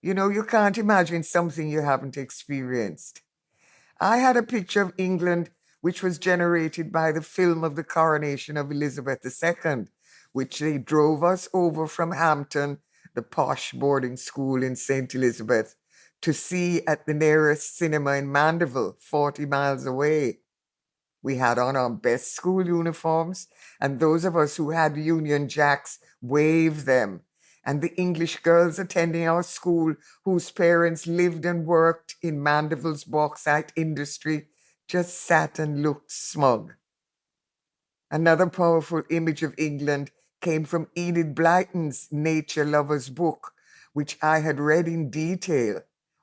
You know, you can't imagine something you haven't experienced. I had a picture of England which was generated by the film of the coronation of Elizabeth II, which they drove us over from Hampton, the posh boarding school in St. Elizabeth, to see at the nearest cinema in Mandeville, 40 miles away. We had on our best school uniforms, and those of us who had Union Jacks waved them. And the English girls attending our school, whose parents lived and worked in Mandeville's bauxite industry, just sat and looked smug. Another powerful image of England came from Enid Blyton's Nature Lovers book, which I had read in detail,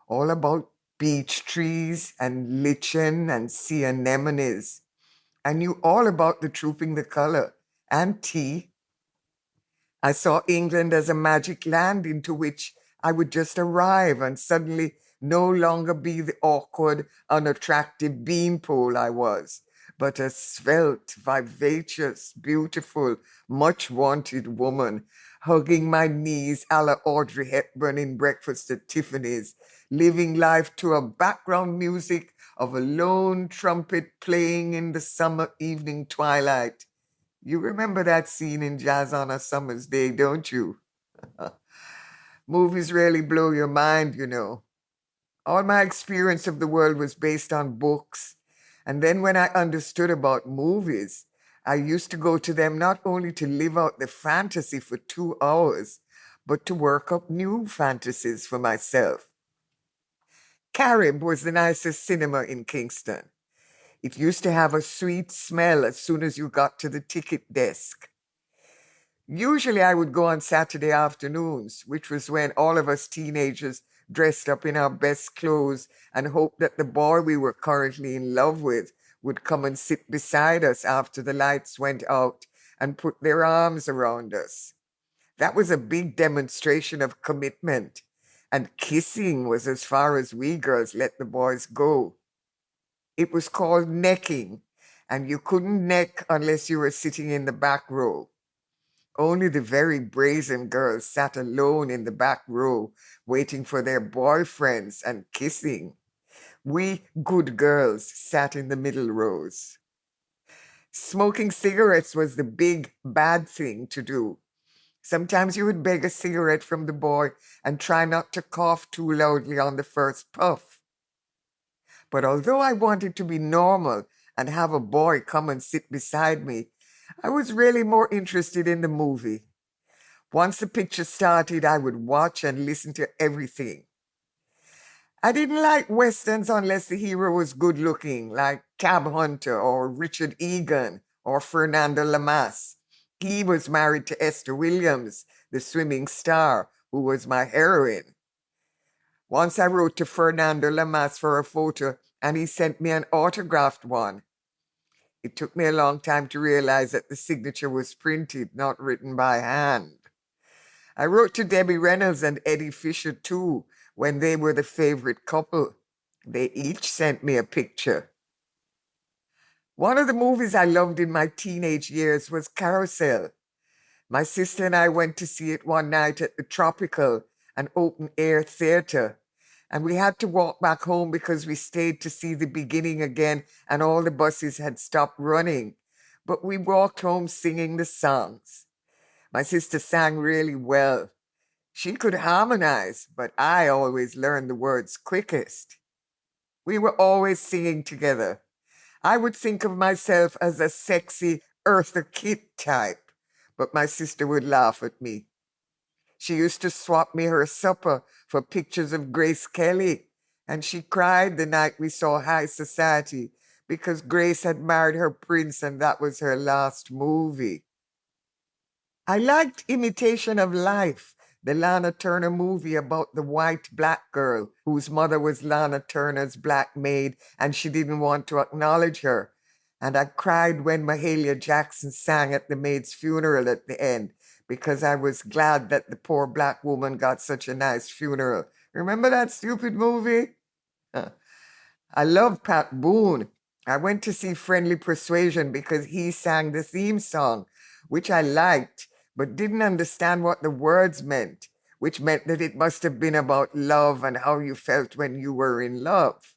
all about beech trees and lichen and sea anemones. I knew all about the trooping the color and tea. I saw England as a magic land into which I would just arrive and suddenly no longer be the awkward, unattractive beanpole I was, but a svelte, vivacious, beautiful, much wanted woman, hugging my knees a la Audrey Hepburn in Breakfast at Tiffany's, living life to a background music of a lone trumpet playing in the summer evening twilight. You remember that scene in Jazz on a Summer's Day, don't you? Movies really blow your mind, you know. All my experience of the world was based on books. And then when I understood about movies, I used to go to them not only to live out the fantasy for 2 hours, but to work up new fantasies for myself. Carib was the nicest cinema in Kingston. It used to have a sweet smell as soon as you got to the ticket desk. Usually I would go on Saturday afternoons, which was when all of us teenagers dressed up in our best clothes and hoped that the boy we were currently in love with would come and sit beside us after the lights went out and put their arms around us. That was a big demonstration of commitment, and kissing was as far as we girls let the boys go. It was called necking, and you couldn't neck unless you were sitting in the back row. Only the very brazen girls sat alone in the back row, waiting for their boyfriends and kissing. We good girls sat in the middle rows. Smoking cigarettes was the big bad thing to do. Sometimes you would beg a cigarette from the boy and try not to cough too loudly on the first puff. But although I wanted to be normal and have a boy come and sit beside me, I was really more interested in the movie. Once the picture started, I would watch and listen to everything. I didn't like westerns unless the hero was good looking, like Cab Hunter or Richard Egan or Fernando Lamas. He was married to Esther Williams, the swimming star, who was my heroine. Once I wrote to Fernando Lamas for a photo, and he sent me an autographed one. It took me a long time to realize that the signature was printed, not written by hand. I wrote to Debbie Reynolds and Eddie Fisher too when they were the favorite couple. They each sent me a picture. One of the movies I loved in my teenage years was Carousel. My sister and I went to see it one night at the Tropical, an open-air theater, and we had to walk back home because we stayed to see the beginning again and all the buses had stopped running. But we walked home singing the songs. My sister sang really well. She could harmonize, but I always learned the words quickest. We were always singing together. I would think of myself as a sexy Eartha Kitt type, but my sister would laugh at me. She used to swap me her supper for pictures of Grace Kelly, and she cried the night we saw High Society because Grace had married her prince and that was her last movie. I liked Imitation of Life, the Lana Turner movie about the white black girl whose mother was Lana Turner's black maid and she didn't want to acknowledge her. And I cried when Mahalia Jackson sang at the maid's funeral at the end because I was glad that the poor black woman got such a nice funeral. Remember that stupid movie? I love Pat Boone. I went to see Friendly Persuasion because he sang the theme song, which I liked, but didn't understand what the words meant. which meant that it must have been about love and how you felt when you were in love.